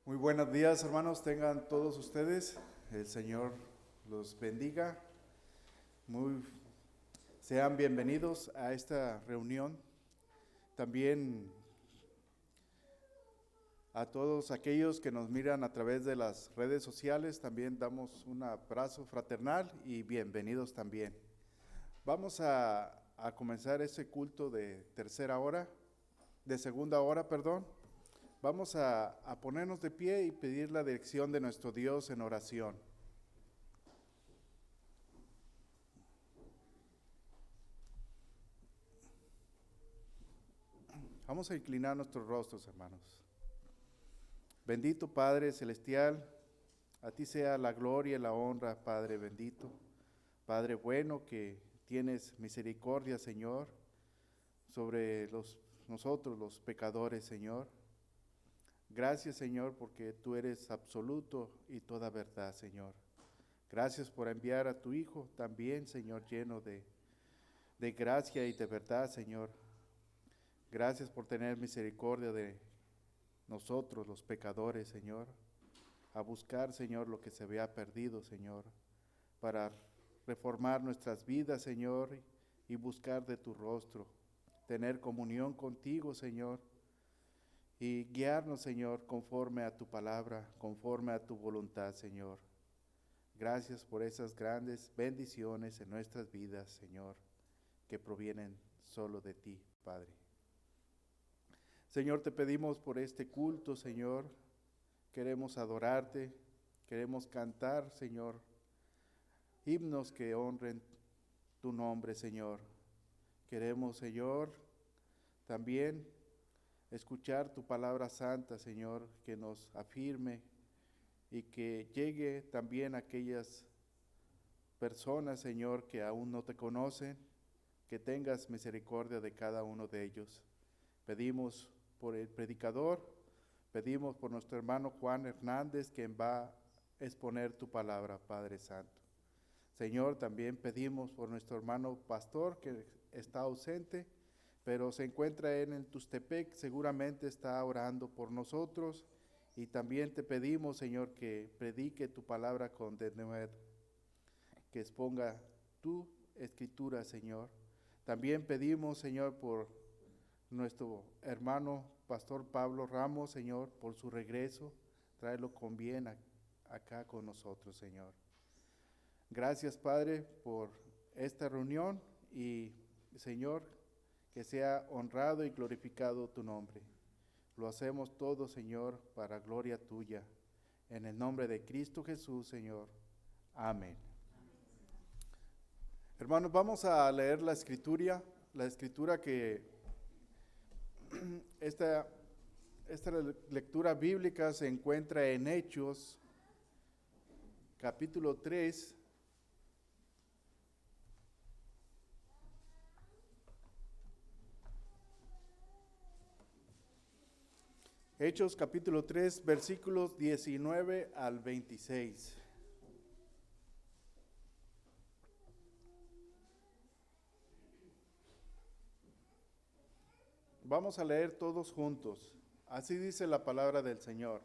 Muy buenos días, hermanos, tengan todos ustedes. El Señor los bendiga. Muy, Sean bienvenidos a esta reunión. También a todos aquellos que nos miran a través de las redes sociales, también damos un abrazo fraternal y bienvenidos también. Vamos a comenzar ese culto de segunda hora, perdón. Vamos a ponernos de pie y pedir la dirección de nuestro Dios en oración. Vamos a inclinar nuestros rostros, hermanos. Bendito Padre Celestial, a ti sea la gloria y la honra, Padre bendito. Padre bueno, que tienes misericordia, Señor, sobre nosotros los pecadores, Señor. Gracias, Señor, porque tú eres absoluto y toda verdad, Señor. Gracias por enviar a tu Hijo también, Señor, lleno de gracia y de verdad, Señor. Gracias por tener misericordia de nosotros, los pecadores, Señor. A buscar, Señor, lo que se había perdido, Señor, para reformar nuestras vidas, Señor, y buscar de tu rostro, tener comunión contigo, Señor, y guiarnos, Señor, conforme a tu palabra, conforme a tu voluntad, Señor. Gracias por esas grandes bendiciones en nuestras vidas, Señor, que provienen solo de ti, Padre. Señor, te pedimos por este culto, Señor. Queremos adorarte, queremos cantar, Señor, himnos que honren tu nombre, Señor. Queremos, Señor, también escuchar tu palabra santa, Señor, que nos afirme y que llegue también a aquellas personas, Señor, que aún no te conocen, que tengas misericordia de cada uno de ellos. Pedimos por el predicador, pedimos por nuestro hermano Juan Hernández, quien va a exponer tu palabra, Padre Santo. Señor, también pedimos por nuestro hermano pastor, que está ausente, pero se encuentra en Tustepec, seguramente está orando por nosotros. Y también te pedimos, Señor, que predique tu palabra con denuedo, que exponga tu escritura, Señor. También pedimos, Señor, por nuestro hermano pastor Pablo Ramos, Señor, por su regreso, tráelo con bien acá con nosotros, Señor. Gracias, Padre, por esta reunión y, Señor, que sea honrado y glorificado tu nombre. Lo hacemos todo, Señor, para gloria tuya. En el nombre de Cristo Jesús, Señor. Amén. Hermanos, vamos a leer la escritura que esta lectura bíblica se encuentra en Hechos, capítulo 3. Hechos capítulo 3, versículos 19 al 26. Vamos a leer todos juntos. Así dice la palabra del Señor.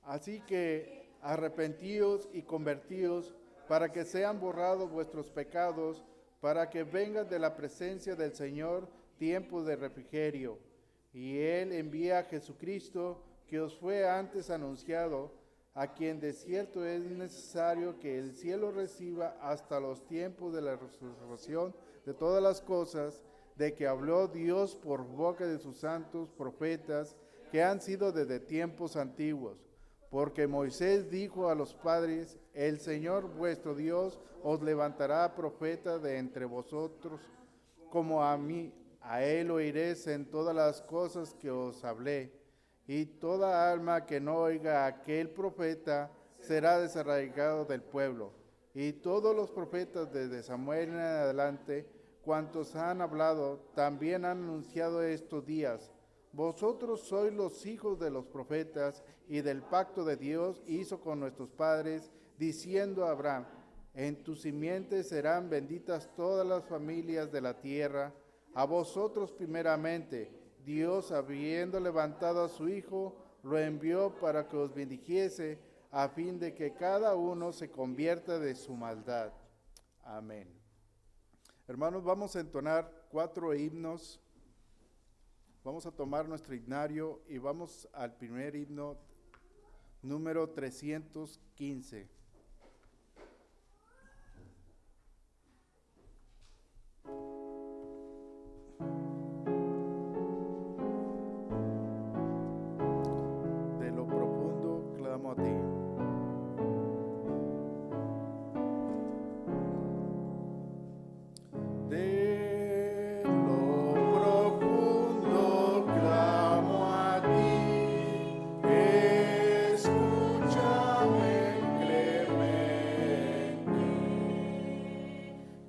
Así que arrepentíos y convertíos para que sean borrados vuestros pecados, para que vengan de la presencia del Señor tiempos de refrigerio. Y Él envía a Jesucristo, que os fue antes anunciado, a quien de cierto es necesario que el cielo reciba hasta los tiempos de la resurrección de todas las cosas, de que habló Dios por boca de sus santos profetas, que han sido desde tiempos antiguos. Porque Moisés dijo a los padres: el Señor vuestro Dios os levantará profeta de entre vosotros, como a mí. A él oiréis en todas las cosas que os hablé. Y toda alma que no oiga a aquel profeta será desarraigado del pueblo. Y todos los profetas desde Samuel en adelante, cuantos han hablado, también han anunciado estos días. Vosotros sois los hijos de los profetas y del pacto de Dios hizo con nuestros padres, diciendo a Abraham: en tu simiente serán benditas todas las familias de la tierra. A vosotros primeramente, Dios, habiendo levantado a su Hijo, lo envió para que os bendijese, a fin de que cada uno se convierta de su maldad. Amén. Hermanos, vamos a entonar 4 himnos. Vamos a tomar nuestro himnario y vamos al primer himno, número 315. De lo profundo clamo a ti. De lo profundo clamo a ti, escúchame clemente.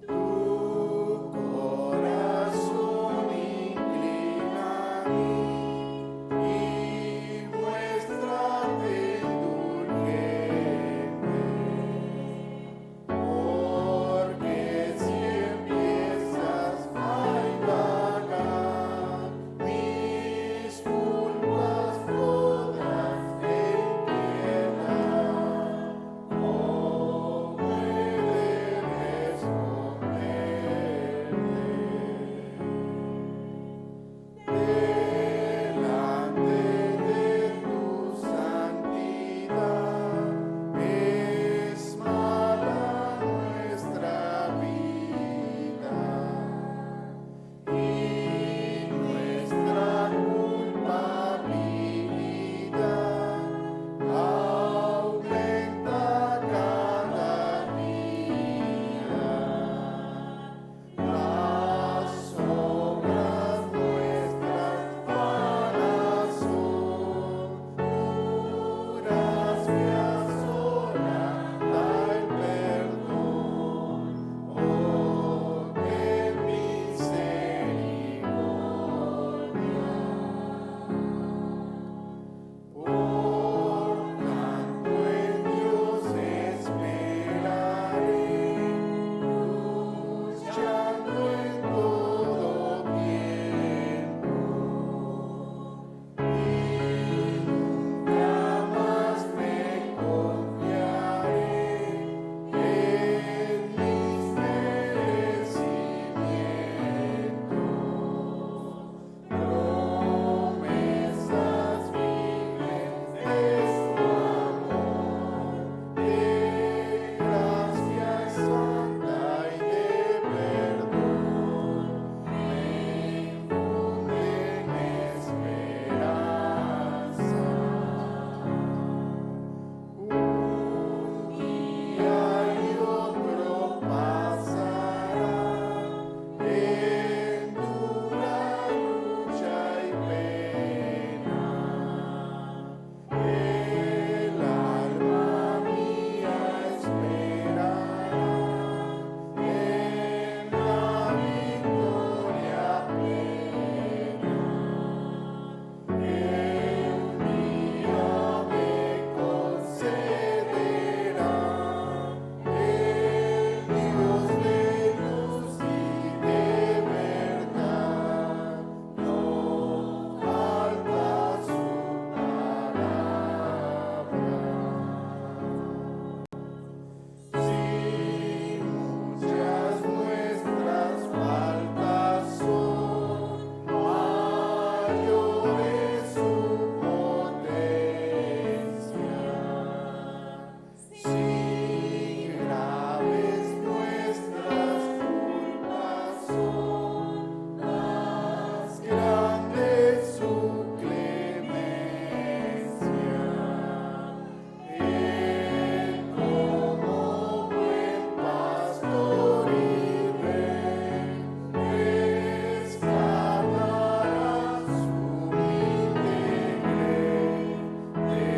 Tu corazón inclina a mí y muéstrate indulgente, porque si empiezas a indagar mis culpas podrás empietar. ¿Cómo he de responderte? Delante de tu santidad es mala nuestra vida y nuestra culpabilidad aumenta cada día. Las obras nuestras vanas son, tu gracia sola da el perdón. Oh, qué misericordia. Por tanto en Dios esperaré, luchando en todo tiempo, y nunca más me confiaré en mis merecimientos. Promesas firmes es tu amor, de gracia santa y de perdón, me infunden esperanza. Un día y otro pasarán en dura lucha y pena. El alma mía esperará en la victoria plena, que un día me concederá el Dios de luz y de verdad. No falta su palabra. Si muchas nuestras faltas son, mayor es su potencia. Si graves nuestras culpas son, más grande su clemencia. Él como buen pastor y rey rescatará su humilde grey de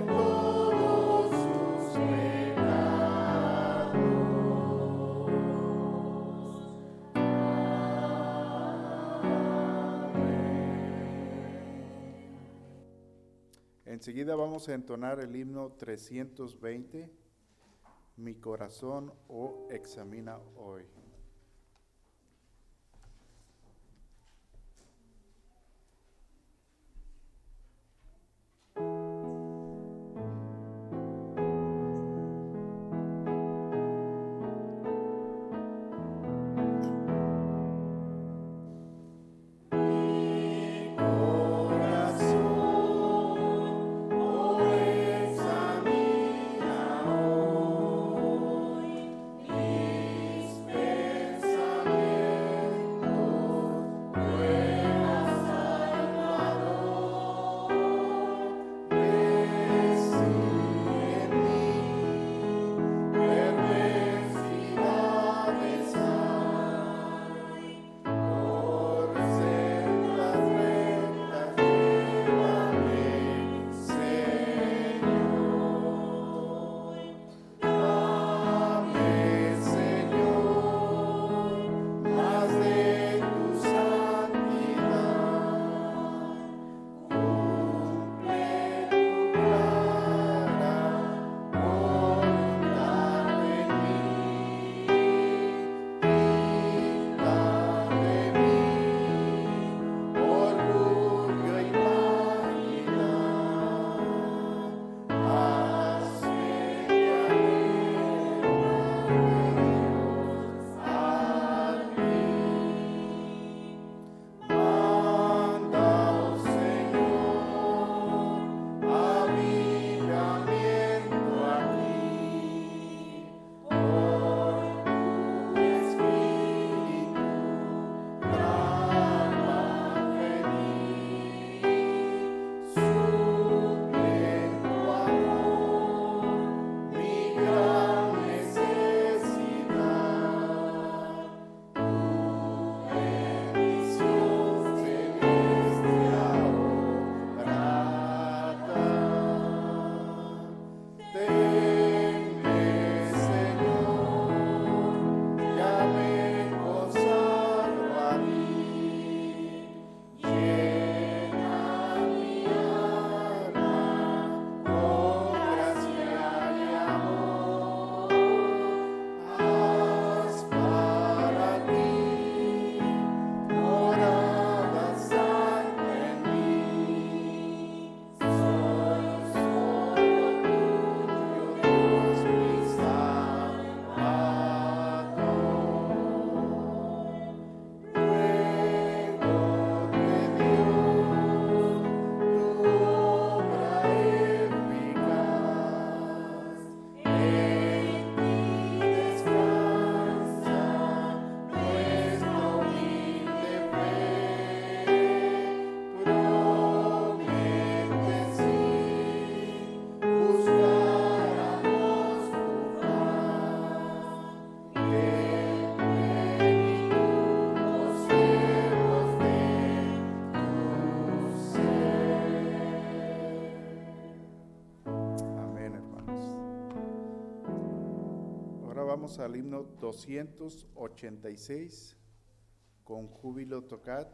todos sus pecados. Enseguida vamos a entonar el himno 320, Mi corazón, oh, examina hoy. vamos al himno 286, con júbilo tocad.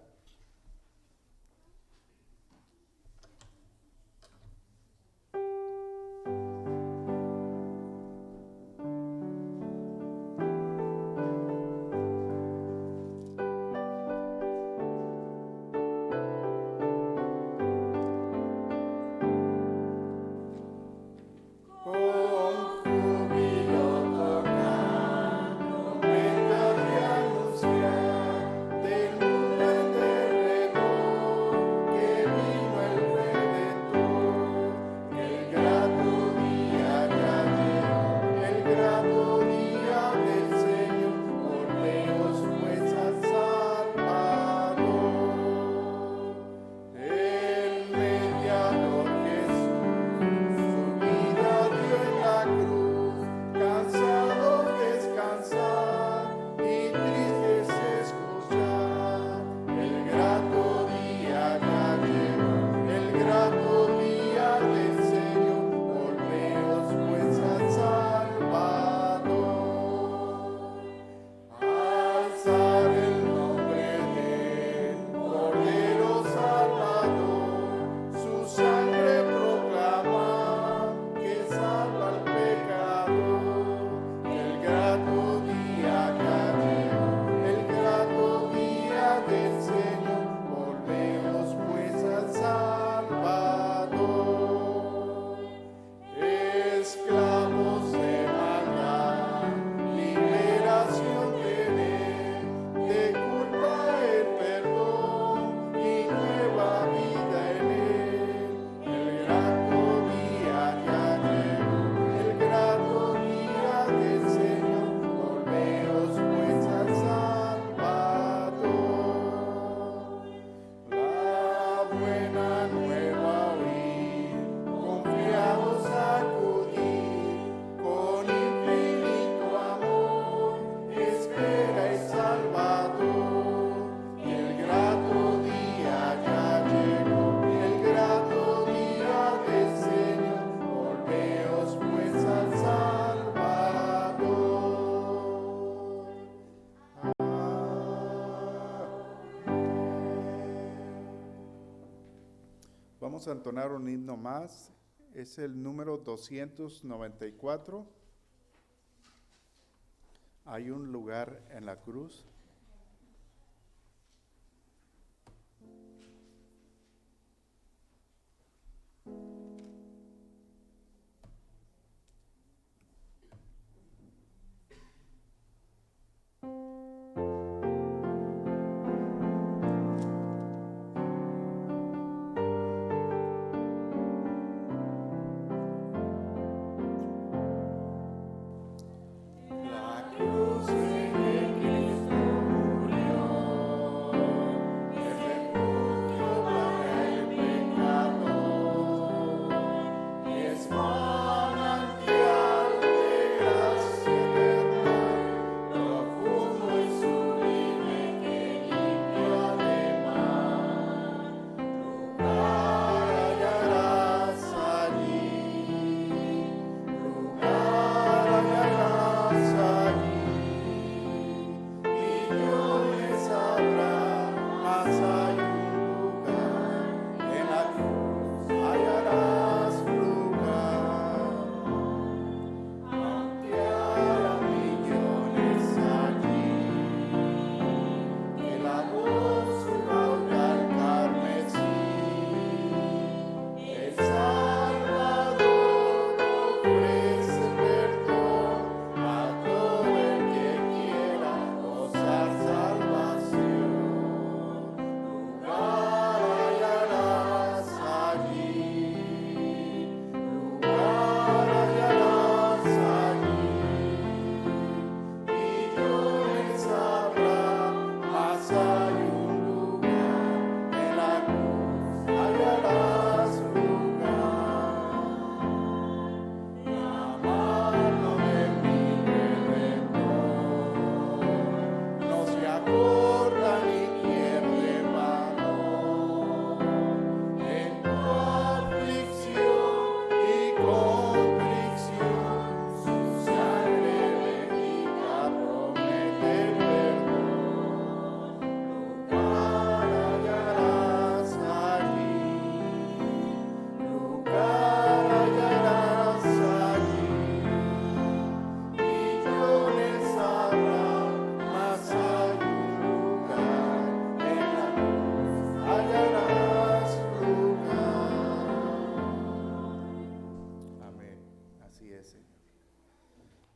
Vamos a entonar un himno más, es el número 294. Hay un lugar en la cruz.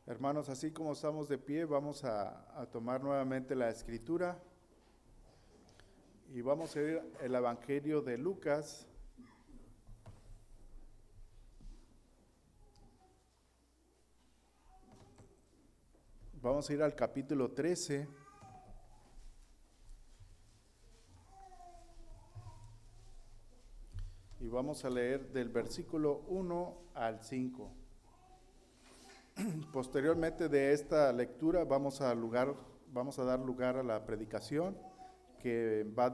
Hermanos, así como estamos de pie, vamos a tomar nuevamente la escritura y vamos a ir al Evangelio de Lucas. Vamos a ir al capítulo 13. Y vamos a leer del versículo 1 al 5. Posteriormente de esta lectura vamos a dar lugar a la predicación que va a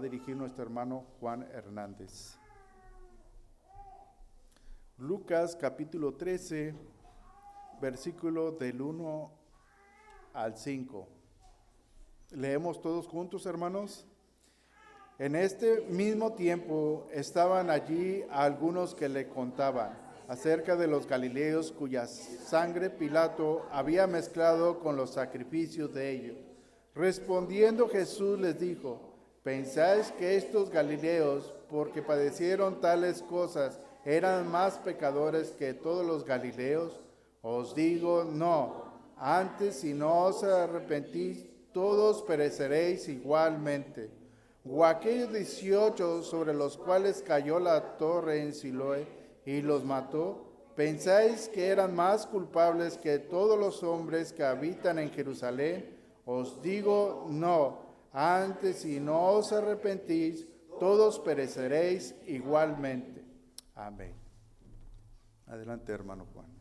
dirigir nuestro hermano Juan Hernández. Lucas capítulo 13, versículo del 1 al 5. Leemos todos juntos, hermanos. En este mismo tiempo estaban allí algunos que le contaban acerca de los galileos cuya sangre Pilato había mezclado con los sacrificios de ellos. Respondiendo Jesús les dijo: ¿pensáis que estos galileos, porque padecieron tales cosas, eran más pecadores que todos los galileos? Os digo, no. Antes, si no os arrepentís, todos pereceréis igualmente. O aquellos 18 sobre los cuales cayó la torre en Siloé y los mató, ¿pensáis que eran más culpables que todos los hombres que habitan en Jerusalén? Os digo, no. Antes, si no os arrepentís, todos pereceréis igualmente. Amén. Adelante, hermano Juan.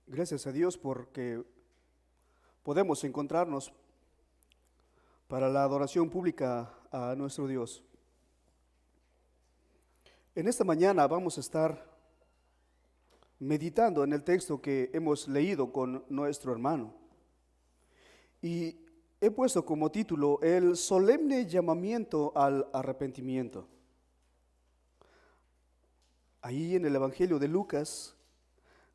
Gracias a Dios porque podemos encontrarnos para la adoración pública a nuestro Dios. En esta mañana vamos a estar meditando en el texto que hemos leído con nuestro hermano. Y he puesto como título el solemne llamamiento al arrepentimiento. Ahí en el Evangelio de Lucas,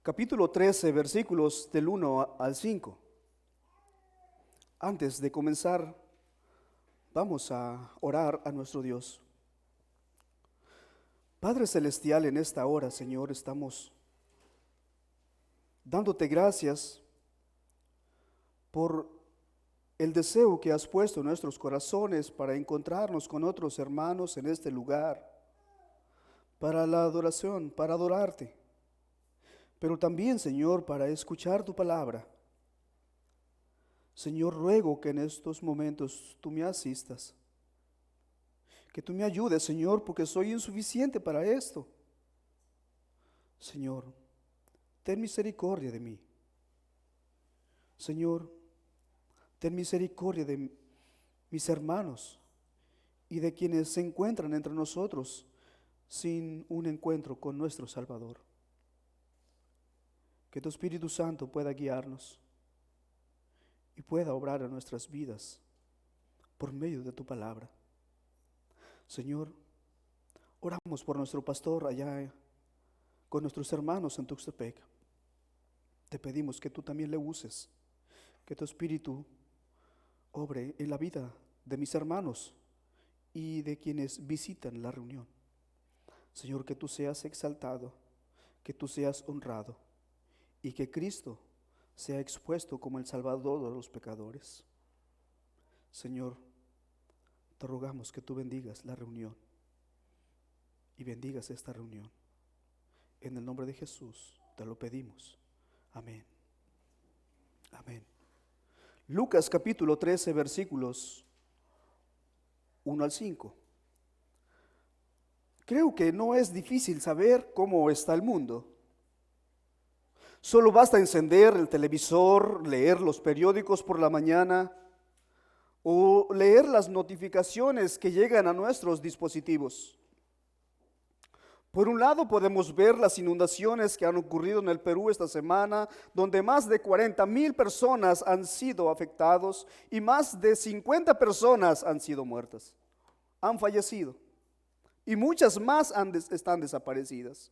capítulo 13, versículos del 1 al 5. Antes de comenzar, vamos a orar a nuestro Dios. Padre Celestial, en esta hora, Señor, estamos dándote gracias por el deseo que has puesto en nuestros corazones para encontrarnos con otros hermanos en este lugar, para la adoración, para adorarte, pero también, Señor, para escuchar tu palabra. Señor, ruego que en estos momentos tú me asistas, que tú me ayudes, Señor, porque soy insuficiente para esto. Señor, ten misericordia de mí. Señor, ten misericordia de mis hermanos y de quienes se encuentran entre nosotros sin un encuentro con nuestro Salvador. Que tu Espíritu Santo pueda guiarnos y pueda obrar en nuestras vidas por medio de tu palabra. Señor, oramos por nuestro pastor allá con nuestros hermanos en Tuxtepec. Te pedimos que tú también le uses, que tu Espíritu obre en la vida de mis hermanos y de quienes visitan la reunión. Señor, que tú seas exaltado, que tú seas honrado y que Cristo sea expuesto como el Salvador de los pecadores. Señor, te rogamos que tú bendigas la reunión y bendigas esta reunión. En el nombre de Jesús te lo pedimos. Amén. Amén. Lucas capítulo 13, versículos 1 al 5. Creo que no es difícil saber cómo está el mundo. Solo basta encender el televisor, leer los periódicos por la mañana o leer las notificaciones que llegan a nuestros dispositivos. Por un lado podemos ver las inundaciones que han ocurrido en el Perú esta semana, donde más de 40,000 personas han sido afectados y más de 50 personas han sido muertas, han fallecido y muchas más están desaparecidas.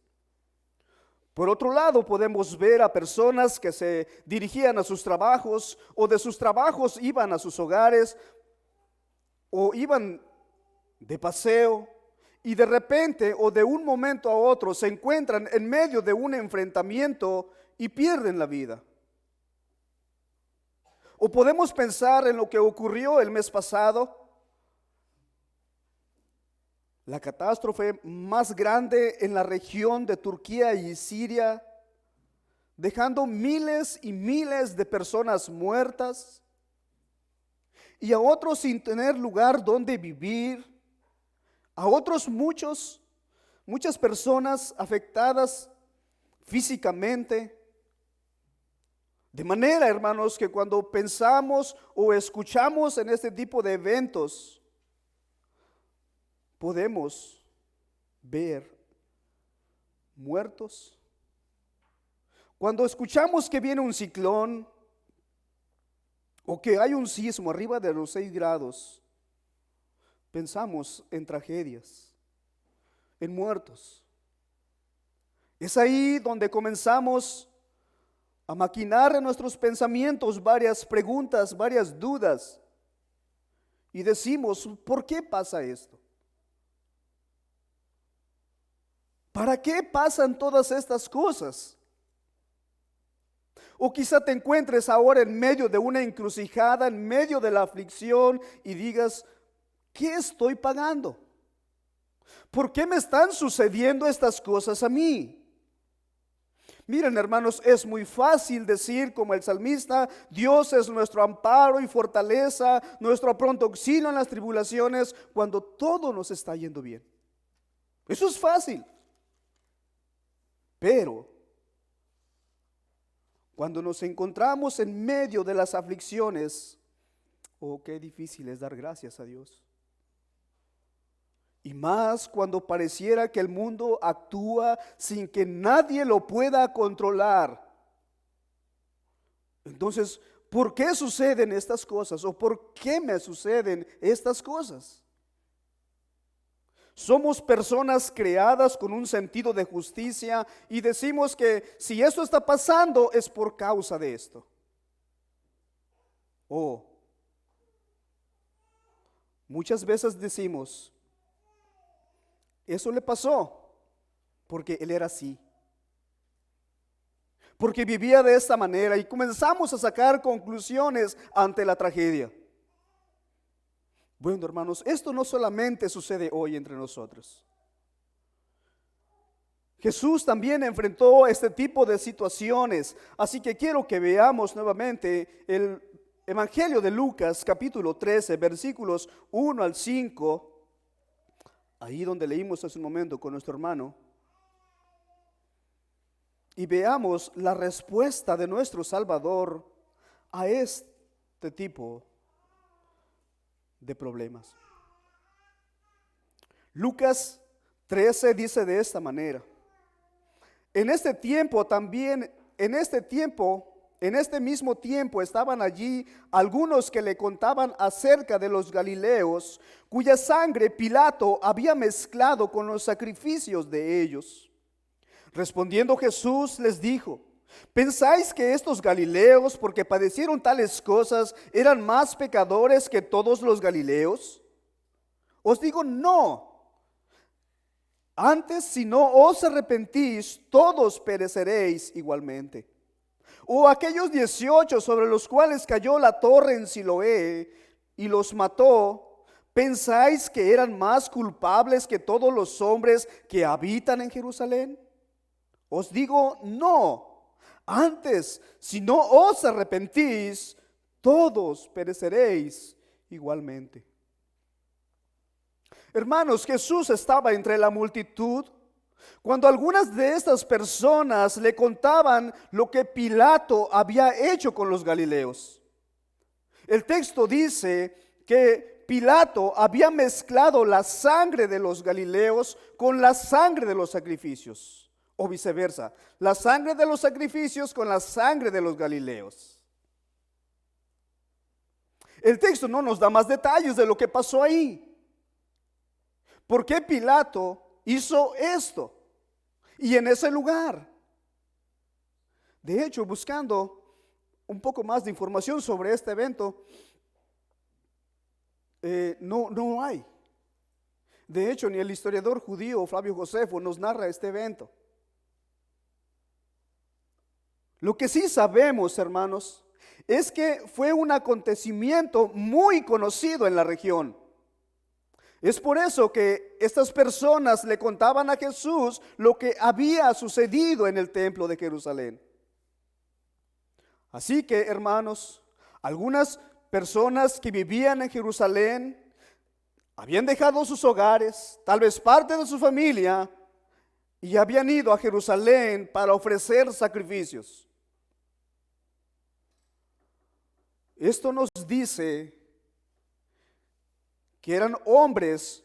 Por otro lado, podemos ver a personas que se dirigían a sus trabajos o de sus trabajos iban a sus hogares o iban de paseo y de repente o de un momento a otro se encuentran en medio de un enfrentamiento y pierden la vida. O podemos pensar en lo que ocurrió el mes pasado, la catástrofe más grande en la región de Turquía y Siria, dejando miles y miles de personas muertas y a otros sin tener lugar donde vivir, a otros muchas personas afectadas físicamente. De manera, hermanos, que cuando pensamos o escuchamos en este tipo de eventos, podemos ver muertos. Cuando escuchamos que viene un ciclón o que hay un sismo arriba de los 6 grados, pensamos en tragedias, en muertos. Es ahí donde comenzamos a maquinar en nuestros pensamientos varias preguntas, varias dudas, y decimos, ¿por qué pasa esto? ¿Para qué pasan todas estas cosas? O quizá te encuentres ahora en medio de una encrucijada, en medio de la aflicción y digas, ¿qué estoy pagando? ¿Por qué me están sucediendo estas cosas a mí? Miren, hermanos, es muy fácil decir como el salmista, Dios es nuestro amparo y fortaleza, nuestro pronto auxilio en las tribulaciones, cuando todo nos está yendo bien. Eso es fácil. Pero cuando nos encontramos en medio de las aflicciones, oh, qué difícil es dar gracias a Dios. Y más cuando pareciera que el mundo actúa sin que nadie lo pueda controlar. Entonces, ¿por qué suceden estas cosas? ¿O por qué me suceden estas cosas? Somos personas creadas con un sentido de justicia y decimos que si esto está pasando es por causa de esto. O muchas veces decimos, eso le pasó porque él era así, porque vivía de esta manera, y comenzamos a sacar conclusiones ante la tragedia. Bueno, hermanos, esto no solamente sucede hoy entre nosotros. Jesús también enfrentó este tipo de situaciones, así que quiero que veamos nuevamente el Evangelio de Lucas, capítulo 13, versículos 1 al 5, ahí donde leímos hace un momento con nuestro hermano, y veamos la respuesta de nuestro Salvador a este tipo de problemas. Lucas 13 dice de esta manera: en este mismo tiempo estaban allí algunos que le contaban acerca de los galileos, cuya sangre Pilato había mezclado con los sacrificios de ellos. Respondiendo Jesús les dijo: ¿pensáis que estos galileos, porque padecieron tales cosas, eran más pecadores que todos los galileos? Os digo, no. Antes, si no os arrepentís, todos pereceréis igualmente. O aquellos 18 sobre los cuales cayó la torre en Siloé y los mató, ¿pensáis que eran más culpables que todos los hombres que habitan en Jerusalén? Os digo, no. Antes, si no os arrepentís, todos pereceréis igualmente. Hermanos, Jesús estaba entre la multitud cuando algunas de estas personas le contaban lo que Pilato había hecho con los galileos. El texto dice que Pilato había mezclado la sangre de los galileos con la sangre de los sacrificios, o viceversa, la sangre de los sacrificios con la sangre de los galileos. El texto no nos da más detalles de lo que pasó ahí. ¿Por qué Pilato hizo esto? Y en ese lugar. De hecho, buscando un poco más de información sobre este evento, no hay. De hecho, ni el historiador judío Flavio Josefo nos narra este evento. Lo que sí sabemos, hermanos, es que fue un acontecimiento muy conocido en la región. Es por eso que estas personas le contaban a Jesús lo que había sucedido en el templo de Jerusalén. Así que, hermanos, algunas personas que vivían en Jerusalén habían dejado sus hogares, tal vez parte de su familia, y habían ido a Jerusalén para ofrecer sacrificios. Esto nos dice que eran hombres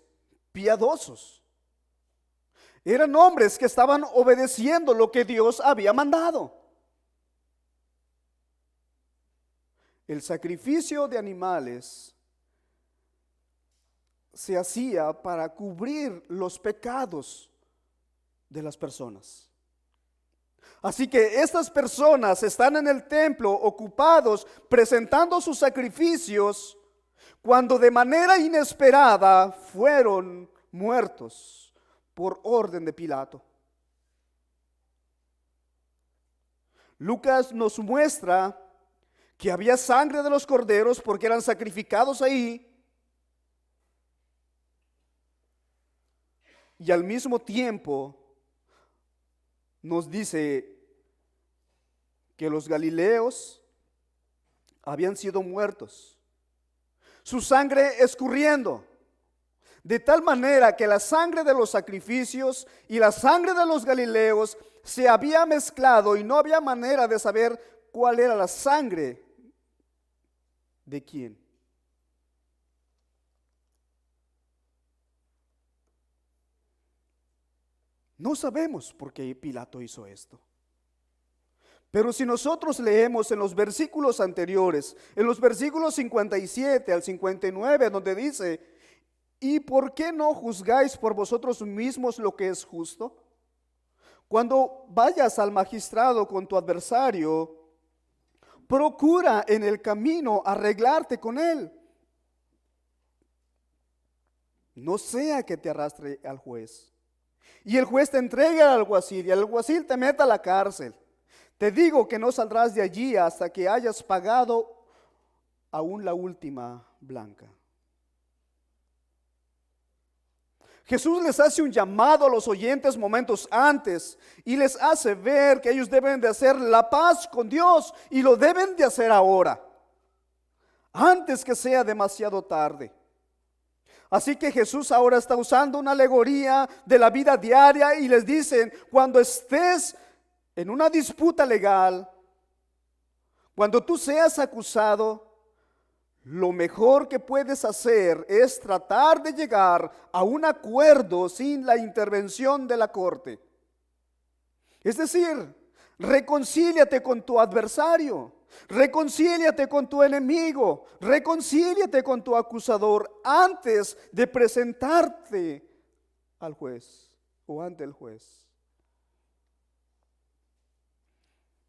piadosos. Eran hombres que estaban obedeciendo lo que Dios había mandado. El sacrificio de animales se hacía para cubrir los pecados de las personas. Así que estas personas están en el templo ocupados presentando sus sacrificios cuando de manera inesperada fueron muertos por orden de Pilato. Lucas nos muestra que había sangre de los corderos porque eran sacrificados ahí, y al mismo tiempo nos dice que los galileos habían sido muertos, su sangre escurriendo, de tal manera que la sangre de los sacrificios y la sangre de los galileos se había mezclado y no había manera de saber cuál era la sangre de quién. No sabemos por qué Pilato hizo esto. Pero si nosotros leemos en los versículos anteriores, en los versículos 57 al 59, donde dice: ¿y por qué no juzgáis por vosotros mismos lo que es justo? Cuando vayas al magistrado con tu adversario, procura en el camino arreglarte con él. No sea que te arrastre al juez y el juez te entregue al alguacil y el alguacil te meta a la cárcel. Te digo que no saldrás de allí hasta que hayas pagado aún la última blanca. Jesús les hace un llamado a los oyentes momentos antes y les hace ver que ellos deben de hacer la paz con Dios, y lo deben de hacer ahora, antes que sea demasiado tarde. Así que Jesús ahora está usando una alegoría de la vida diaria y les dice: cuando estés en una disputa legal, cuando tú seas acusado, lo mejor que puedes hacer es tratar de llegar a un acuerdo sin la intervención de la corte. Es decir, reconcíliate con tu adversario, reconcíliate con tu enemigo, reconcíliate con tu acusador antes de presentarte al juez o ante el juez.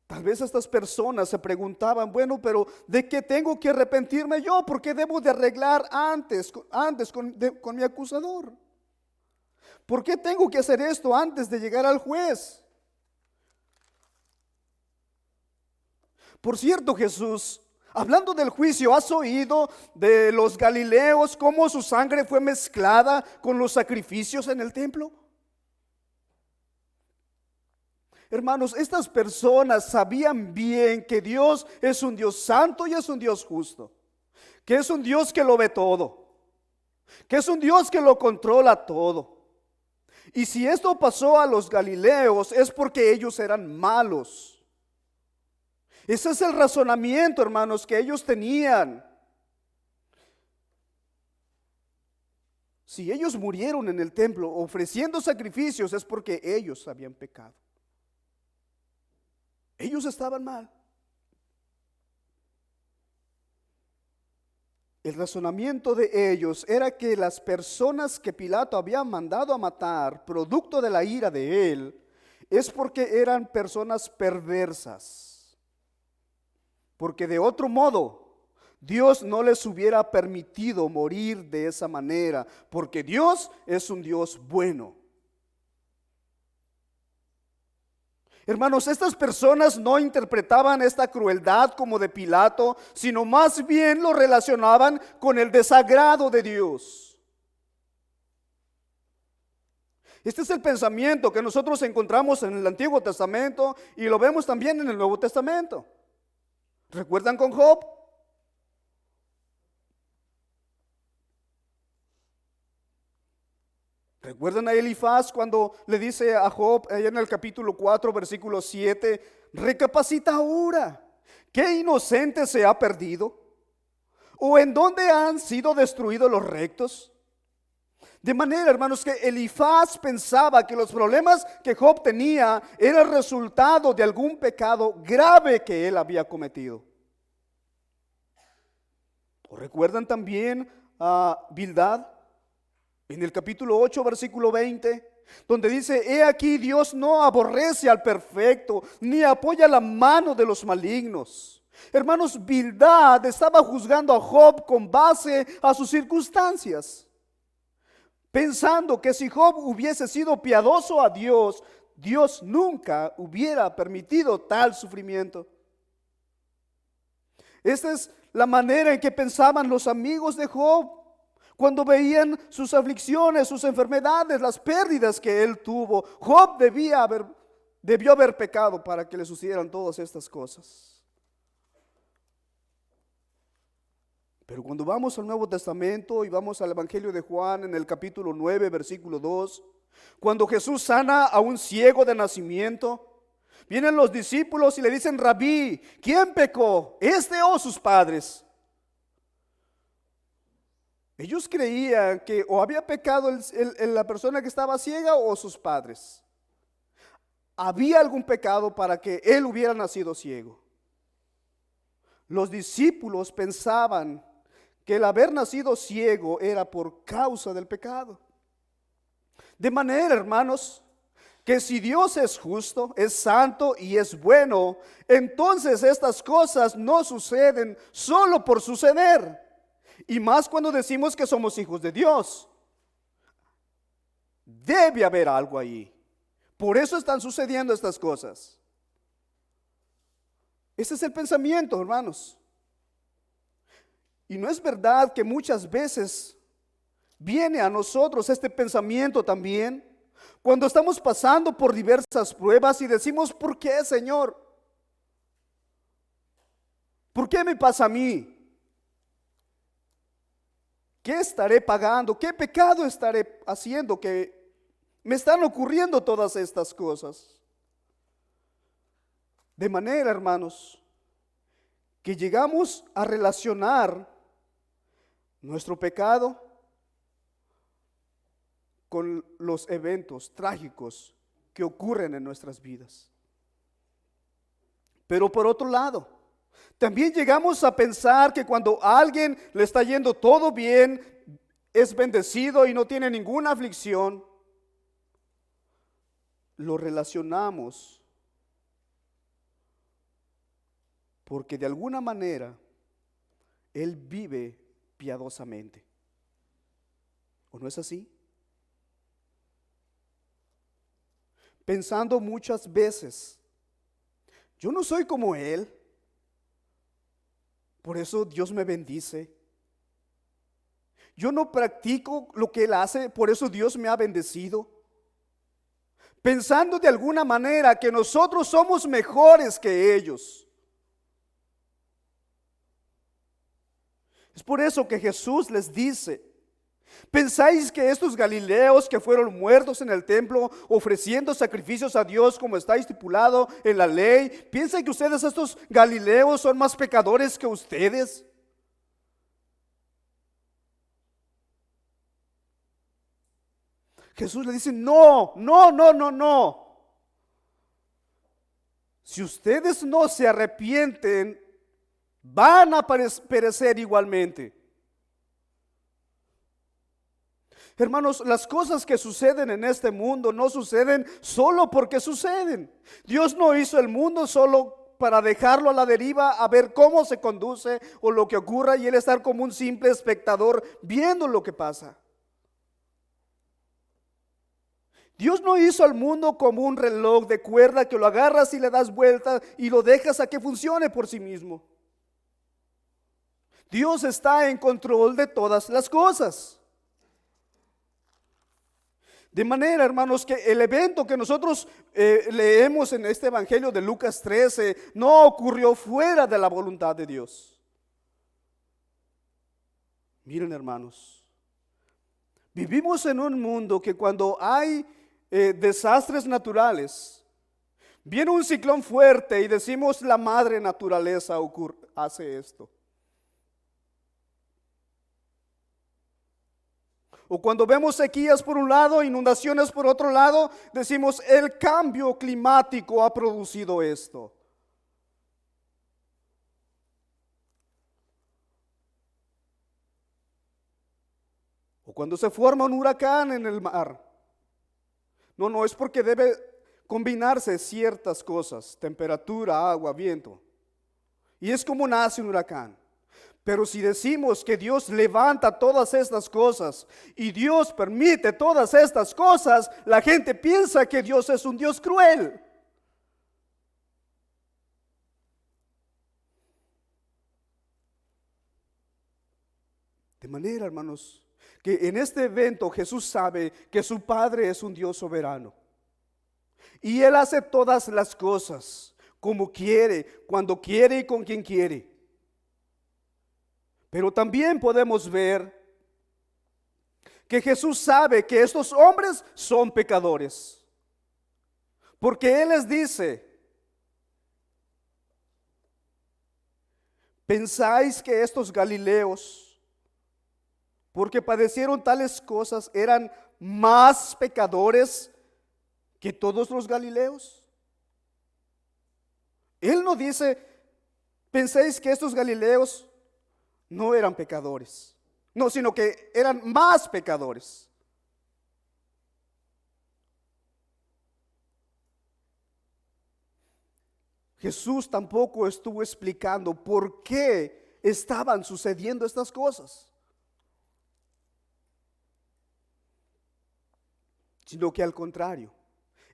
Tal vez estas personas se preguntaban: bueno, pero ¿de qué tengo que arrepentirme yo? ¿Por qué debo de arreglar antes con mi acusador? ¿Por qué tengo que hacer esto antes de llegar al juez? Por cierto, Jesús, hablando del juicio, ¿has oído de los galileos cómo su sangre fue mezclada con los sacrificios en el templo? Hermanos, estas personas sabían bien que Dios es un Dios santo y es un Dios justo, que es un Dios que lo ve todo. que es un Dios que lo controla todo. Y si esto pasó a los galileos es porque ellos eran malos. Ese es el razonamiento, hermanos, que ellos tenían. Si ellos murieron en el templo ofreciendo sacrificios es porque ellos habían pecado. Ellos estaban mal. El razonamiento de ellos era que las personas que Pilato había mandado a matar, producto de la ira de él, es porque eran personas perversas. Porque de otro modo, Dios no les hubiera permitido morir de esa manera, porque Dios es un Dios bueno. Hermanos, estas personas no interpretaban esta crueldad como de Pilato, sino más bien lo relacionaban con el desagrado de Dios. Este es el pensamiento que nosotros encontramos en el Antiguo Testamento y lo vemos también en el Nuevo Testamento. ¿Recuerdan con Job? ¿Recuerdan a Elifaz cuando le dice a Job, allá en el capítulo 4, versículo 7, recapacita ahora, ¿qué inocente se ha perdido? ¿O en dónde han sido destruidos los rectos? De manera, hermanos, que Elifaz pensaba que los problemas que Job tenía era resultado de algún pecado grave que él había cometido. ¿O recuerdan también a Bildad? En el capítulo 8, versículo 20, donde dice, he aquí Dios no aborrece al perfecto, ni apoya la mano de los malignos. Hermanos, Bildad estaba juzgando a Job con base a sus circunstancias, pensando que si Job hubiese sido piadoso a Dios, Dios nunca hubiera permitido tal sufrimiento. Esta es la manera en que pensaban los amigos de Job cuando veían sus aflicciones, sus enfermedades, las pérdidas que él tuvo. Job debió haber pecado para que le sucedieran todas estas cosas. Pero cuando vamos al Nuevo Testamento y vamos al Evangelio de Juan en el capítulo 9, versículo 2, cuando Jesús sana a un ciego de nacimiento, vienen los discípulos y le dicen, Rabí, ¿quién pecó, este o sus padres? Ellos creían que o había pecado la persona que estaba ciega o sus padres. Había algún pecado para que él hubiera nacido ciego. Los discípulos pensaban que el haber nacido ciego era por causa del pecado. De manera, hermanos, que si Dios es justo, es santo y es bueno, entonces estas cosas no suceden solo por suceder. Y más cuando decimos que somos hijos de Dios. Debe haber algo ahí. Por eso están sucediendo estas cosas. Ese es el pensamiento, hermanos. Y no es verdad que muchas veces viene a nosotros este pensamiento también cuando estamos pasando por diversas pruebas y decimos, ¿por qué, Señor? ¿Por qué me pasa a mí? ¿Qué estaré pagando? ¿Qué pecado estaré haciendo que me están ocurriendo todas estas cosas? De manera, hermanos, que llegamos a relacionar nuestro pecado con los eventos trágicos que ocurren en nuestras vidas. Pero por otro lado, también llegamos a pensar que cuando a alguien le está yendo todo bien, es bendecido y no tiene ninguna aflicción, lo relacionamos porque de alguna manera él vive piadosamente. ¿O no es así? Pensando muchas veces, yo no soy como él, por eso Dios me bendice. Yo no practico lo que él hace, por eso Dios me ha bendecido. Pensando de alguna manera que nosotros somos mejores que ellos. Es por eso que Jesús les dice ¿Pensáis que estos galileos que fueron muertos en el templo ofreciendo sacrificios a Dios como está estipulado en la ley, piensan que ustedes, estos galileos, son más pecadores que ustedes? Jesús le dice, no, no, no, no, no. Si ustedes no se arrepienten, van a perecer igualmente. Hermanos, las cosas que suceden en este mundo no suceden solo porque suceden. Dios no hizo el mundo solo para dejarlo a la deriva a ver cómo se conduce o lo que ocurra y él estar como un simple espectador viendo lo que pasa. Dios no hizo al mundo como un reloj de cuerda que lo agarras y le das vuelta y lo dejas a que funcione por sí mismo. Dios está en control de todas las cosas. De manera, hermanos, que el evento que nosotros leemos en este evangelio de Lucas 13 no ocurrió fuera de la voluntad de Dios. Miren, hermanos, vivimos en un mundo que cuando hay desastres naturales, viene un ciclón fuerte y decimos la madre naturaleza hace esto. O cuando vemos sequías por un lado, inundaciones por otro lado, decimos el cambio climático ha producido esto. O cuando se forma un huracán en el mar. No es porque debe combinarse ciertas cosas, temperatura, agua, viento. Y es como nace un huracán. Pero si decimos que Dios levanta todas estas cosas y Dios permite todas estas cosas, la gente piensa que Dios es un Dios cruel. De manera, hermanos, que en este evento Jesús sabe que su Padre es un Dios soberano. Y Él hace todas las cosas como quiere, cuando quiere y con quien quiere. Pero también podemos ver que Jesús sabe que estos hombres son pecadores. Porque Él les dice, ¿pensáis que estos galileos, porque padecieron tales cosas, eran más pecadores que todos los galileos? Él no dice, ¿pensáis que estos galileos no eran pecadores? No, sino que eran más pecadores. Jesús tampoco estuvo explicando por qué estaban sucediendo estas cosas, sino que al contrario,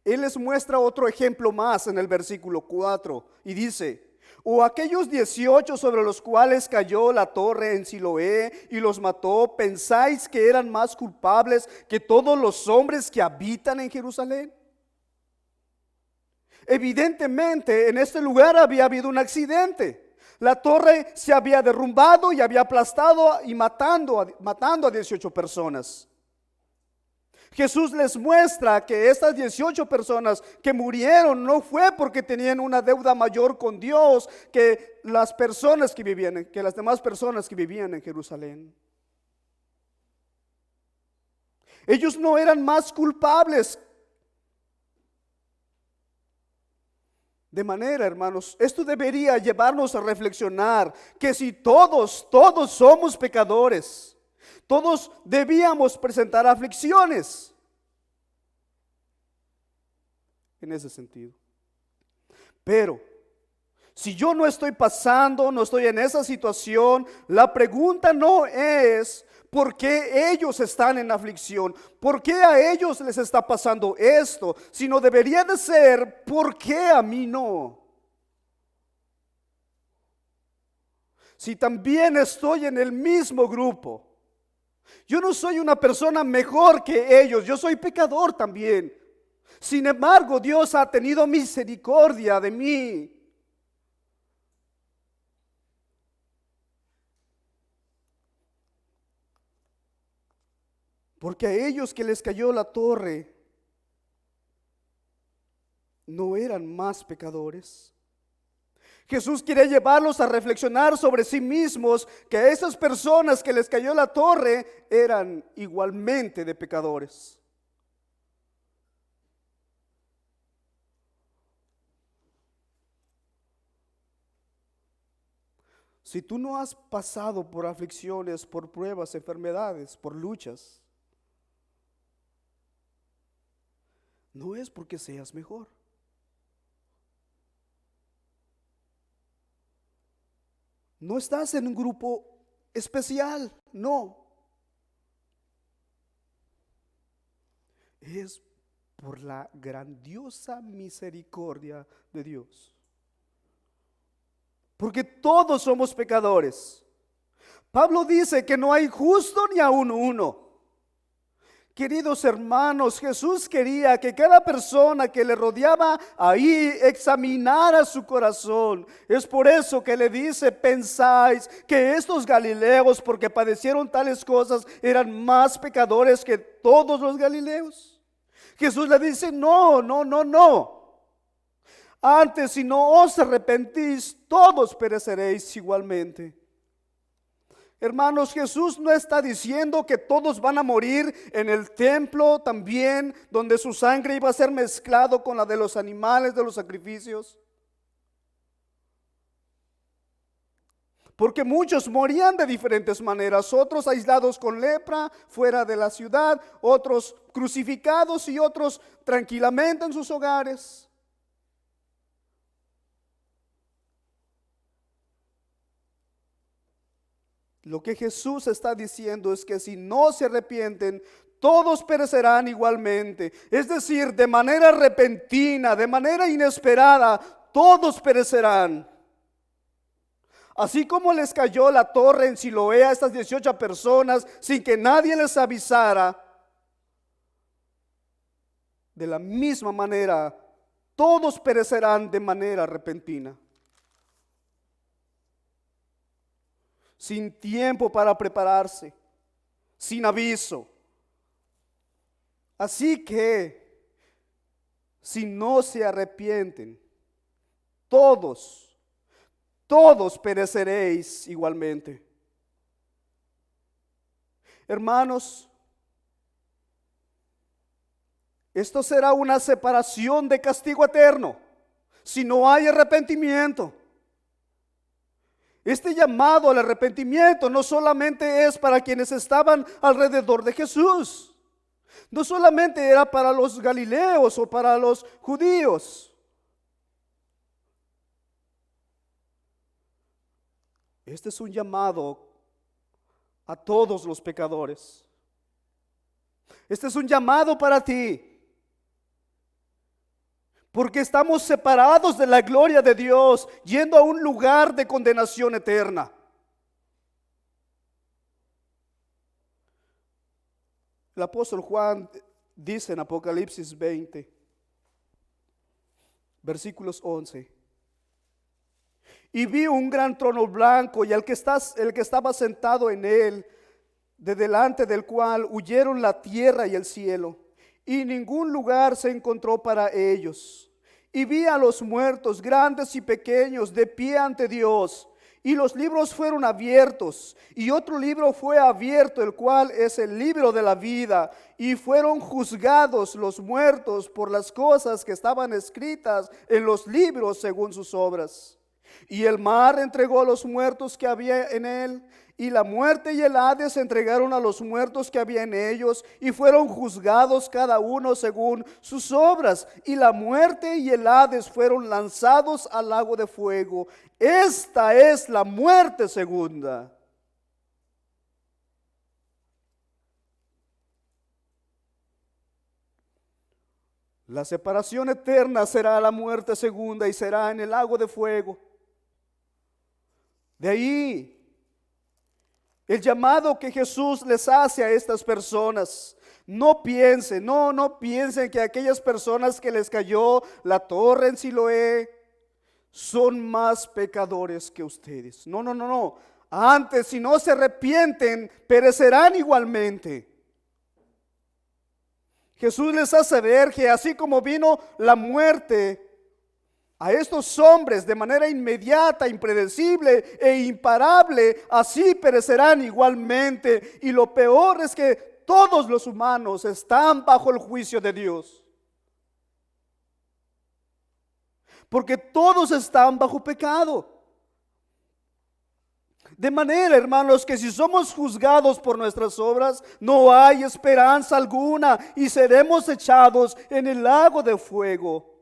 Él les muestra otro ejemplo más en el versículo 4 y dice, o aquellos 18 sobre los cuales cayó la torre en Siloé y los mató, ¿pensáis que eran más culpables que todos los hombres que habitan en Jerusalén? Evidentemente en este lugar había habido un accidente. La torre se había derrumbado y había aplastado y matando a 18 personas. Jesús les muestra que estas 18 personas que murieron no fue porque tenían una deuda mayor con Dios que las personas que vivían, que las demás personas que vivían en Jerusalén. Ellos no eran más culpables. De manera, hermanos, esto debería llevarnos a reflexionar que si todos somos pecadores, todos debíamos presentar aflicciones en ese sentido. Pero si yo no estoy pasando, no estoy en esa situación, la pregunta no es ¿por qué ellos están en aflicción? ¿Por qué a ellos les está pasando esto? Sino debería de ser ¿por qué a mí no? Si también estoy en el mismo grupo, yo no soy una persona mejor que ellos, yo soy pecador también. Sin embargo, Dios ha tenido misericordia de mí. Porque a ellos que les cayó la torre no eran más pecadores. Jesús quiere llevarlos a reflexionar sobre sí mismos, que a esas personas que les cayó la torre eran igualmente de pecadores. Si tú no has pasado por aflicciones, por pruebas, enfermedades, por luchas, no es porque seas mejor. No estás en un grupo especial, no. Es por la grandiosa misericordia de Dios. Porque todos somos pecadores. Pablo dice que no hay justo ni aun uno. Queridos hermanos, Jesús quería que cada persona que le rodeaba ahí examinara su corazón. Es por eso que le dice: pensáis que estos galileos, porque padecieron tales cosas, eran más pecadores que todos los galileos. Jesús le dice: no. Antes, si no os arrepentís, todos pereceréis igualmente. Hermanos, Jesús no está diciendo que todos van a morir en el templo también, donde su sangre iba a ser mezclado con la de los animales de los sacrificios. Porque muchos morían de diferentes maneras, otros aislados con lepra fuera de la ciudad, otros crucificados y otros tranquilamente en sus hogares. Lo que Jesús está diciendo es que si no se arrepienten, todos perecerán igualmente. Es decir, de manera repentina, de manera inesperada, todos perecerán. Así como les cayó la torre en Siloé a estas 18 personas sin que nadie les avisara, de la misma manera, todos perecerán de manera repentina. Sin tiempo para prepararse, sin aviso. Así que, si no se arrepienten, todos pereceréis igualmente. Hermanos, esto será una separación de castigo eterno, si no hay arrepentimiento. Este llamado al arrepentimiento no solamente es para quienes estaban alrededor de Jesús, no solamente era para los galileos o para los judíos. Este es un llamado a todos los pecadores. Este es un llamado para ti. Porque estamos separados de la gloria de Dios, yendo a un lugar de condenación eterna. El apóstol Juan dice en Apocalipsis 20, versículos 11: y vi un gran trono blanco y el que estaba sentado en él, de delante del cual huyeron la tierra y el cielo, y ningún lugar se encontró para ellos. Y vi a los muertos, grandes y pequeños, de pie ante Dios, y los libros fueron abiertos, y otro libro fue abierto, el cual es el libro de la vida, y fueron juzgados los muertos por las cosas que estaban escritas en los libros según sus obras. Y el mar entregó a los muertos que había en él, y la muerte y el Hades entregaron a los muertos que había en ellos, y fueron juzgados cada uno según sus obras. Y la muerte y el Hades fueron lanzados al lago de fuego. Esta es la muerte segunda. La separación eterna será la muerte segunda y será en el lago de fuego. De ahí el llamado que Jesús les hace a estas personas. No piensen que aquellas personas que les cayó la torre en Siloé son más pecadores que ustedes. No. Antes, si no se arrepienten, perecerán igualmente. Jesús les hace ver que así como vino la muerte a estos hombres de manera inmediata, impredecible e imparable, así perecerán igualmente. Y lo peor es que todos los humanos están bajo el juicio de Dios. Porque todos están bajo pecado. De manera, hermanos, que si somos juzgados por nuestras obras, no hay esperanza alguna y seremos echados en el lago de fuego.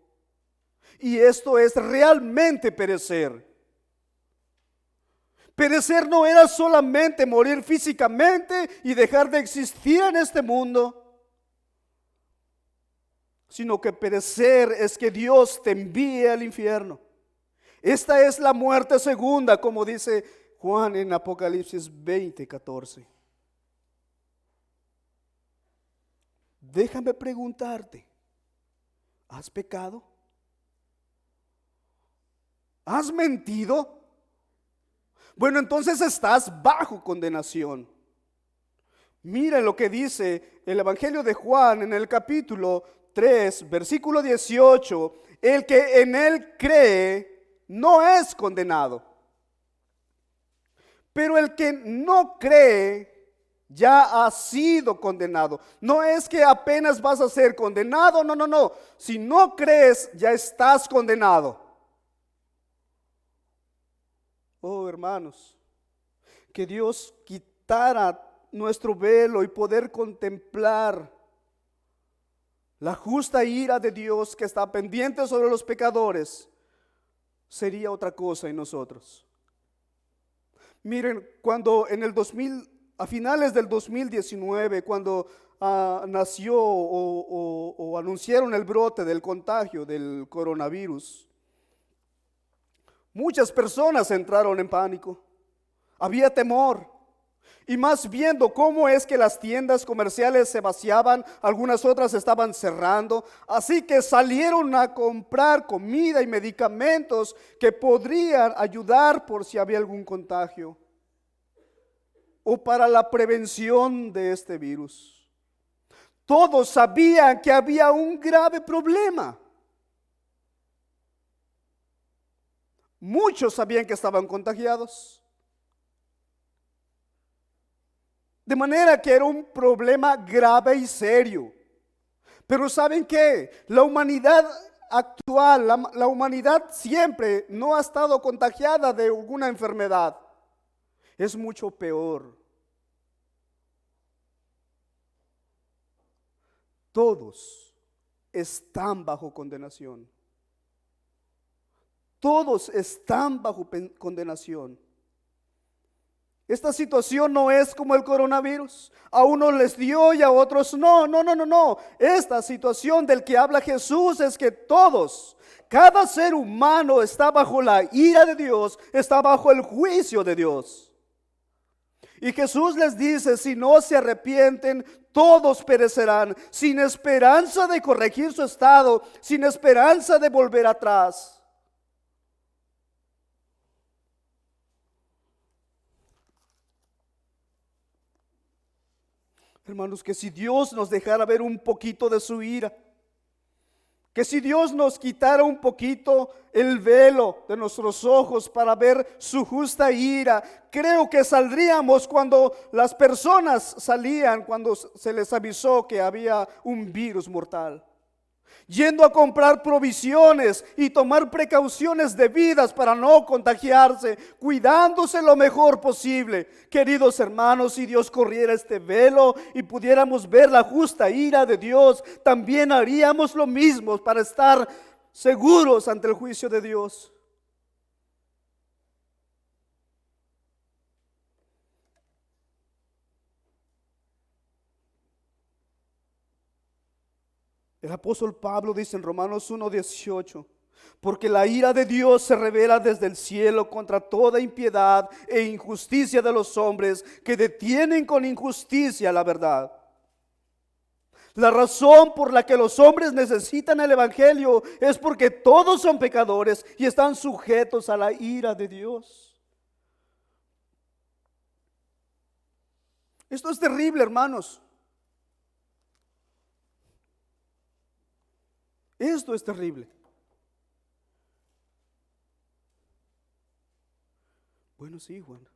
Y esto es realmente perecer. Perecer no era solamente morir físicamente y dejar de existir en este mundo, sino que perecer es que Dios te envíe al infierno. Esta es la muerte segunda, como dice Juan en Apocalipsis 20:14. Déjame preguntarte, ¿has pecado? ¿Has mentido? Bueno, entonces estás bajo condenación. Mira lo que dice el Evangelio de Juan en el capítulo 3, versículo 18. El que en él cree no es condenado. Pero el que no cree ya ha sido condenado. No es que apenas vas a ser condenado, no. Si no crees, ya estás condenado. Oh, hermanos, que Dios quitara nuestro velo y poder contemplar la justa ira de Dios que está pendiente sobre los pecadores, sería otra cosa en nosotros. Miren, cuando en el 2000, a finales del 2019, cuando nació o anunciaron el brote del contagio del coronavirus, muchas personas entraron en pánico. Había temor. Y más viendo cómo es que las tiendas comerciales se vaciaban, algunas otras estaban cerrando. Así que salieron a comprar comida y medicamentos que podrían ayudar por si había algún contagio o para la prevención de este virus. Todos sabían que había un grave problema. Muchos sabían que estaban contagiados. De manera que era un problema grave y serio. Pero ¿saben qué? La humanidad actual, la humanidad siempre no ha estado contagiada de alguna enfermedad. Es mucho peor. Todos están bajo condenación. Todos están bajo condenación. Esta situación no es como el coronavirus. A unos les dio y a otros no. Esta situación del que habla Jesús es que todos, cada ser humano está bajo la ira de Dios, está bajo el juicio de Dios. Y Jesús les dice, si no se arrepienten, todos perecerán, sin esperanza de corregir su estado, sin esperanza de volver atrás. Hermanos, que si Dios nos dejara ver un poquito de su ira, que si Dios nos quitara un poquito el velo de nuestros ojos para ver su justa ira, creo que saldríamos cuando las personas salían, cuando se les avisó que había un virus mortal, yendo a comprar provisiones y tomar precauciones debidas para no contagiarse, cuidándose lo mejor posible. Queridos hermanos, si Dios corriera este velo y pudiéramos ver la justa ira de Dios, también haríamos lo mismo para estar seguros ante el juicio de Dios. El apóstol Pablo dice en Romanos 1:18, porque la ira de Dios se revela desde el cielo contra toda impiedad e injusticia de los hombres que detienen con injusticia la verdad. La razón por la que los hombres necesitan el evangelio es porque todos son pecadores y están sujetos a la ira de Dios. Esto es terrible, hermanos. Esto es terrible. Bueno, sí, Juan.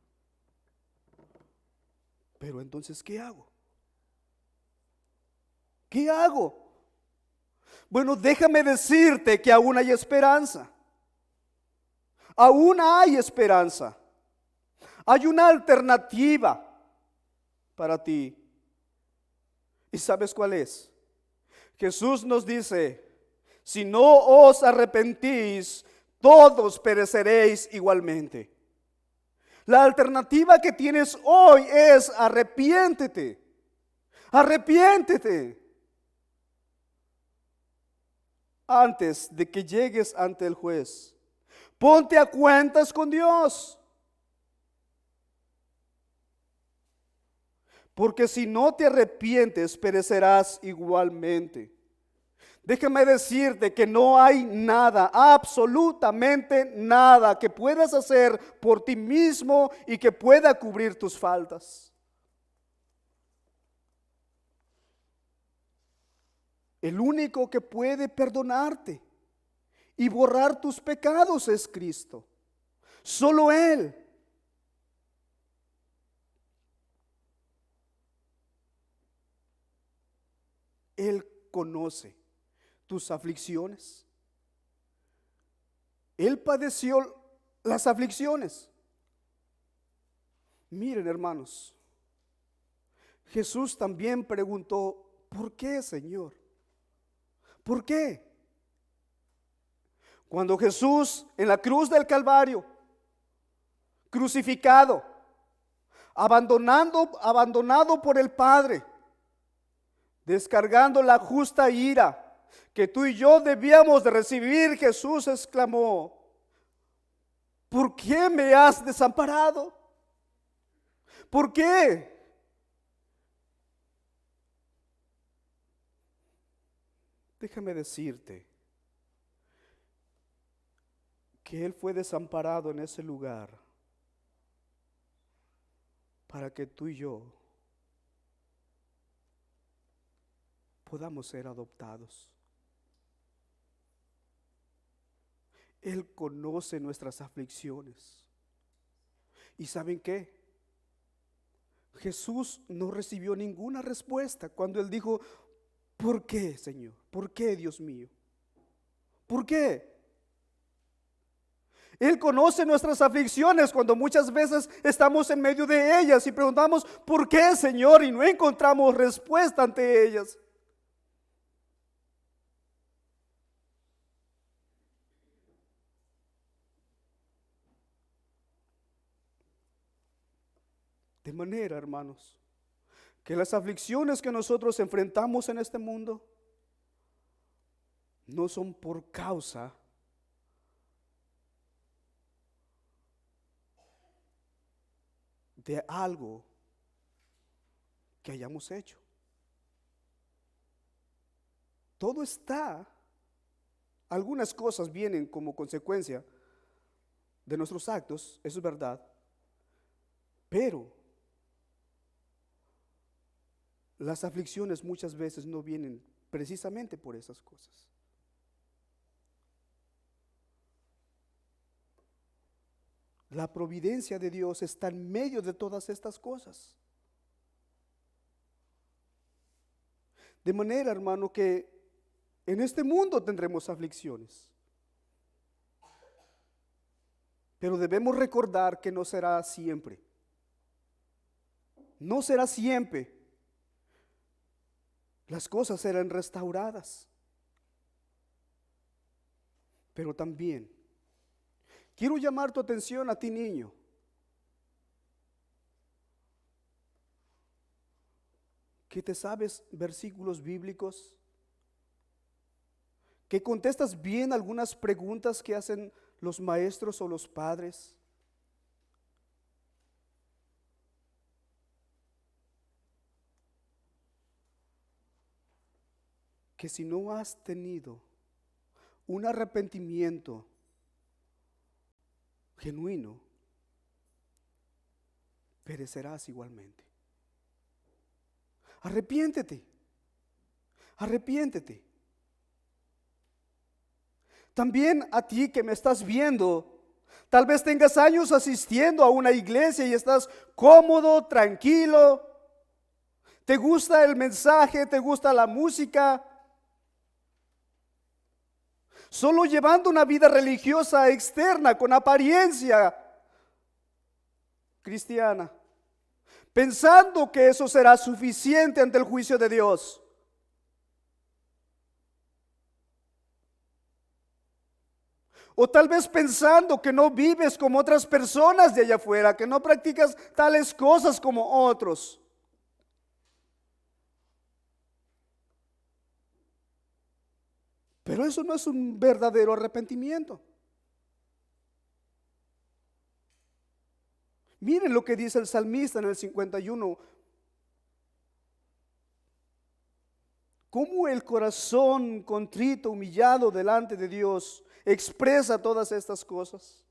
Pero entonces, ¿qué hago? ¿Qué hago? Bueno, déjame decirte que aún hay esperanza. Aún hay esperanza. Hay una alternativa para ti. ¿Y sabes cuál es? Jesús nos dice, si no os arrepentís, todos pereceréis igualmente. La alternativa que tienes hoy es arrepiéntete. Arrepiéntete. Antes de que llegues ante el juez, ponte a cuentas con Dios. Porque si no te arrepientes, perecerás igualmente. Déjame decirte que no hay nada, absolutamente nada que puedas hacer por ti mismo y que pueda cubrir tus faltas. El único que puede perdonarte y borrar tus pecados es Cristo. Solo Él. Él conoce tus aflicciones. Él padeció las aflicciones. Miren, hermanos, Jesús también preguntó, ¿por qué, Señor? ¿Por qué? Cuando Jesús en la cruz del Calvario, crucificado, abandonado por el Padre, descargando la justa ira que tú y yo debíamos de recibir, Jesús exclamó, ¿por qué me has desamparado? ¿Por qué? Déjame decirte que Él fue desamparado en ese lugar para que tú y yo podamos ser adoptados. Él conoce nuestras aflicciones. ¿Y saben qué? Jesús no recibió ninguna respuesta cuando Él dijo, ¿por qué, Señor? ¿Por qué, Dios mío? ¿Por qué? Él conoce nuestras aflicciones cuando muchas veces estamos en medio de ellas y preguntamos, ¿por qué, Señor? Y no encontramos respuesta ante ellas. De manera, hermanos, que las aflicciones que nosotros enfrentamos en este mundo no son por causa de algo que hayamos hecho. Todo está, algunas cosas vienen como consecuencia de nuestros actos, eso es verdad, pero las aflicciones muchas veces no vienen precisamente por esas cosas. La providencia de Dios está en medio de todas estas cosas. De manera, hermano, que en este mundo tendremos aflicciones. Pero debemos recordar que no será siempre. No será siempre. Las cosas serán restauradas. Pero también quiero llamar tu atención a ti, niño. Que te sabes versículos bíblicos, que contestas bien algunas preguntas que hacen los maestros o los padres. Que si no has tenido un arrepentimiento genuino, perecerás igualmente. Arrepiéntete, arrepiéntete. También a ti que me estás viendo, tal vez tengas años asistiendo a una iglesia y estás cómodo, tranquilo. ¿Te gusta el mensaje? ¿Te gusta la música? Solo llevando una vida religiosa externa con apariencia cristiana, pensando que eso será suficiente ante el juicio de Dios. O tal vez pensando que no vives como otras personas de allá afuera, que no practicas tales cosas como otros. Pero eso no es un verdadero arrepentimiento. Miren lo que dice el salmista en el 51. Cómo el corazón contrito, humillado delante de Dios, expresa todas estas cosas.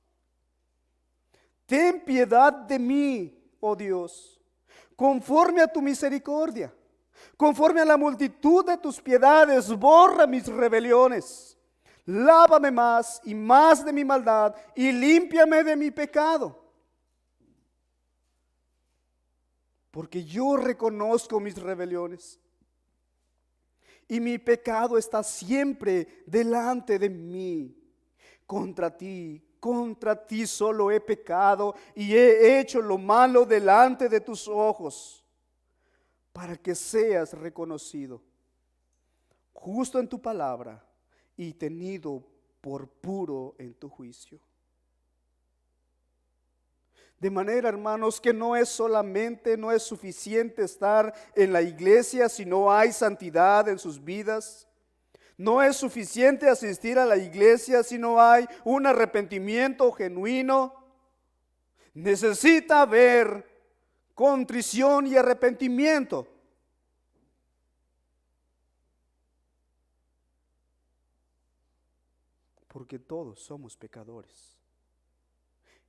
Ten piedad de mí, oh Dios, conforme a tu misericordia, conforme a la multitud de tus piedades, borra mis rebeliones. Lávame más y más de mi maldad y límpiame de mi pecado. Porque yo reconozco mis rebeliones y mi pecado está siempre delante de mí. Contra ti solo he pecado y he hecho lo malo delante de tus ojos, para que seas reconocido justo en tu palabra y tenido por puro en tu juicio. De manera, hermanos, que no es suficiente estar en la iglesia si no hay santidad en sus vidas. No es suficiente asistir a la iglesia si no hay un arrepentimiento genuino. Necesita haber contrición y arrepentimiento. Porque todos somos pecadores.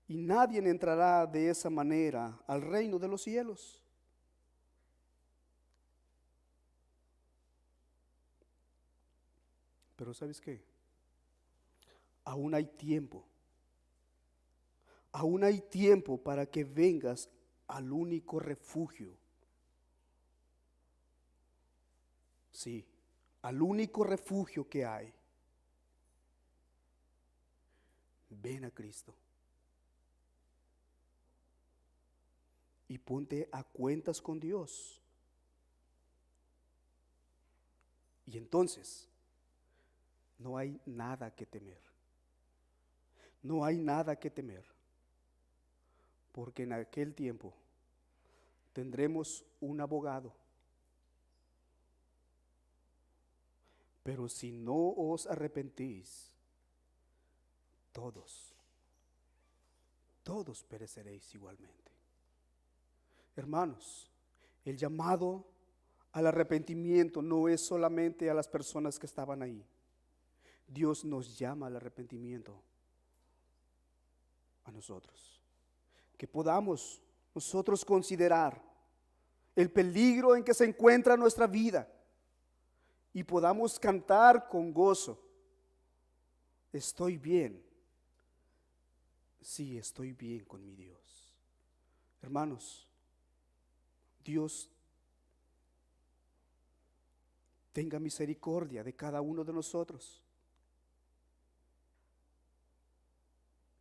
Y nadie entrará de esa manera al reino de los cielos. Pero ¿sabes qué? Aún hay tiempo. Aún hay tiempo para que vengas al único refugio. Sí, al único refugio que hay. Ven a Cristo. Y ponte a cuentas con Dios. Y entonces no hay nada que temer. No hay nada que temer. Porque en aquel tiempo tendremos un abogado. Pero si no os arrepentís, todos pereceréis igualmente. Hermanos, el llamado al arrepentimiento no es solamente a las personas que estaban ahí. Dios nos llama al arrepentimiento a nosotros. Que podamos nosotros considerar el peligro en que se encuentra nuestra vida y podamos cantar con gozo. Estoy bien. Sí, estoy bien con mi Dios. Hermanos, Dios tenga misericordia de cada uno de nosotros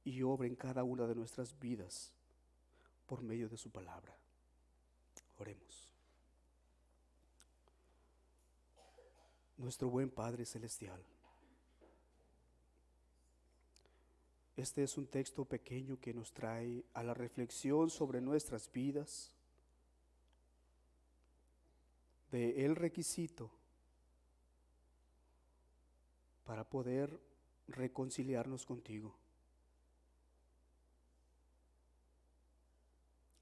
y obre en cada una de nuestras vidas por medio de su palabra. Oremos. Nuestro buen Padre Celestial, este es un texto pequeño que nos trae a la reflexión sobre nuestras vidas, de el requisito para poder reconciliarnos contigo.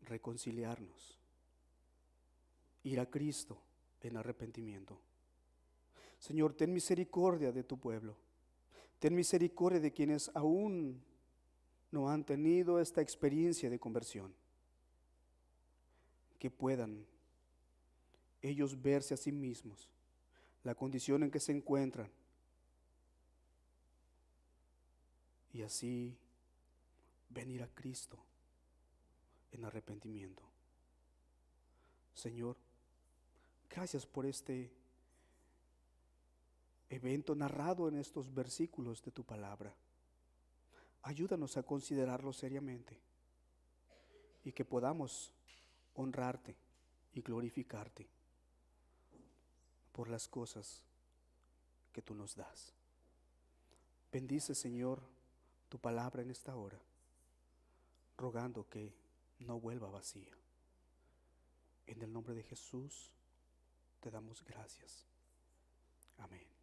Reconciliarnos, ir a Cristo en arrepentimiento. Señor, ten misericordia de tu pueblo. Ten misericordia de quienes aún no han tenido esta experiencia de conversión. Que puedan ellos verse a sí mismos, la condición en que se encuentran, y así venir a Cristo en arrepentimiento. Señor, gracias por este evento narrado en estos versículos de tu palabra. Ayúdanos a considerarlo seriamente y que podamos honrarte y glorificarte por las cosas que tú nos das. Bendice, Señor, tu palabra en esta hora, rogando que no vuelva vacía. En el nombre de Jesús te damos gracias. Amén.